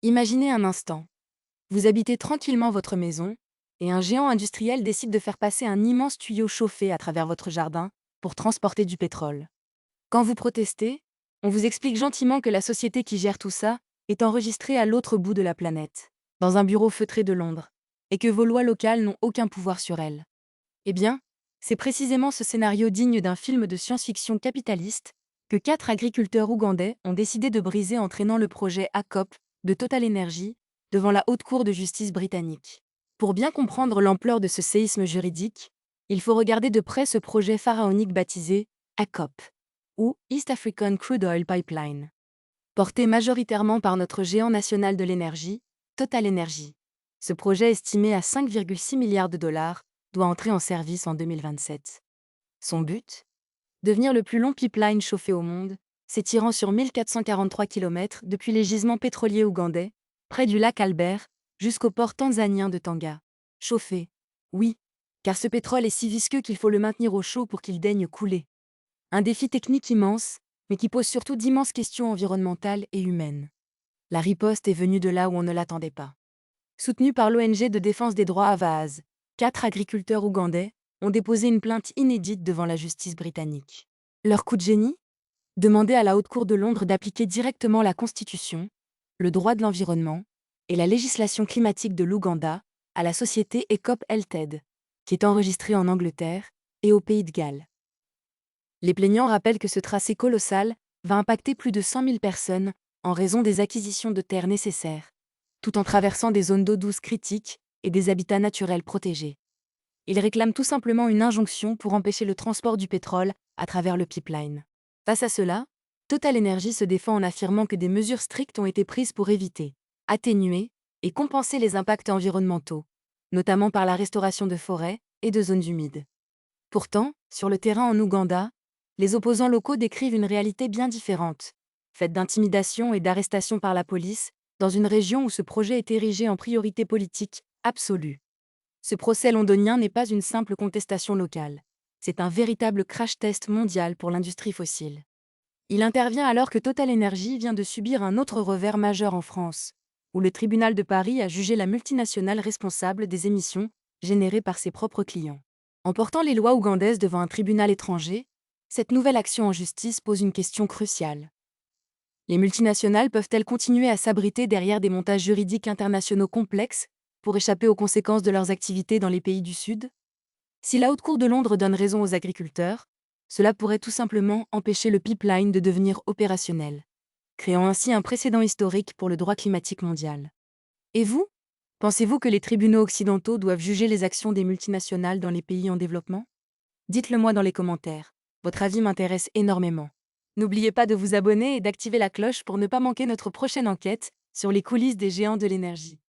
Imaginez un instant. Vous habitez tranquillement votre maison, et un géant industriel décide de faire passer un immense tuyau chauffé à travers votre jardin pour transporter du pétrole. Quand vous protestez, on vous explique gentiment que la société qui gère tout ça est enregistrée à l'autre bout de la planète, dans un bureau feutré de Londres, et que vos lois locales n'ont aucun pouvoir sur elle. Eh bien, c'est précisément ce scénario digne d'un film de science-fiction capitaliste que 4 agriculteurs ougandais ont décidé de briser en traînant le projet ACOP de Total Energy devant la Haute Cour de justice britannique. Pour bien comprendre l'ampleur de ce séisme juridique, il faut regarder de près ce projet pharaonique baptisé ACOP, ou East African Crude Oil Pipeline. Porté majoritairement par notre géant national de l'énergie, Total Energy. Ce projet estimé à 5,6 milliards de dollars doit entrer en service en 2027. Son but? Devenir le plus long pipeline chauffé au monde, s'étirant sur 1443 km depuis les gisements pétroliers ougandais, près du lac Albert, jusqu'au port tanzanien de Tanga. Chauffé. Oui, car ce pétrole est si visqueux qu'il faut le maintenir au chaud pour qu'il daigne couler. Un défi technique immense, mais qui pose surtout d'immenses questions environnementales et humaines. La riposte est venue de là où on ne l'attendait pas. Soutenus par l'ONG de défense des droits Avaaz, 4 agriculteurs ougandais ont déposé une plainte inédite devant la justice britannique. Leur coup de génie? Demander à la Haute Cour de Londres d'appliquer directement la Constitution, le droit de l'environnement et la législation climatique de l'Ouganda à la société ECOP Ltd, qui est enregistrée en Angleterre et au Pays de Galles. Les plaignants rappellent que ce tracé colossal va impacter plus de 100 000 personnes en raison des acquisitions de terres nécessaires, tout en traversant des zones d'eau douce critiques et des habitats naturels protégés. Ils réclament tout simplement une injonction pour empêcher le transport du pétrole à travers le pipeline. Face à cela, Total Energy se défend en affirmant que des mesures strictes ont été prises pour éviter, atténuer et compenser les impacts environnementaux, notamment par la restauration de forêts et de zones humides. Pourtant, sur le terrain en Ouganda, les opposants locaux décrivent une réalité bien différente, faite d'intimidation et d'arrestation par la police, dans une région où ce projet est érigé en priorité politique absolue. Ce procès londonien n'est pas une simple contestation locale. C'est un véritable crash test mondial pour l'industrie fossile. Il intervient alors que Total Energy vient de subir un autre revers majeur en France, où le tribunal de Paris a jugé la multinationale responsable des émissions générées par ses propres clients. En portant les lois ougandaises devant un tribunal étranger, cette nouvelle action en justice pose une question cruciale. Les multinationales peuvent-elles continuer à s'abriter derrière des montages juridiques internationaux complexes pour échapper aux conséquences de leurs activités dans les pays du Sud? Si la Haute Cour de Londres donne raison aux agriculteurs, cela pourrait tout simplement empêcher le pipeline de devenir opérationnel, créant ainsi un précédent historique pour le droit climatique mondial. Et vous? Pensez-vous que les tribunaux occidentaux doivent juger les actions des multinationales dans les pays en développement? Dites-le moi dans les commentaires. Votre avis m'intéresse énormément. N'oubliez pas de vous abonner et d'activer la cloche pour ne pas manquer notre prochaine enquête sur les coulisses des géants de l'énergie.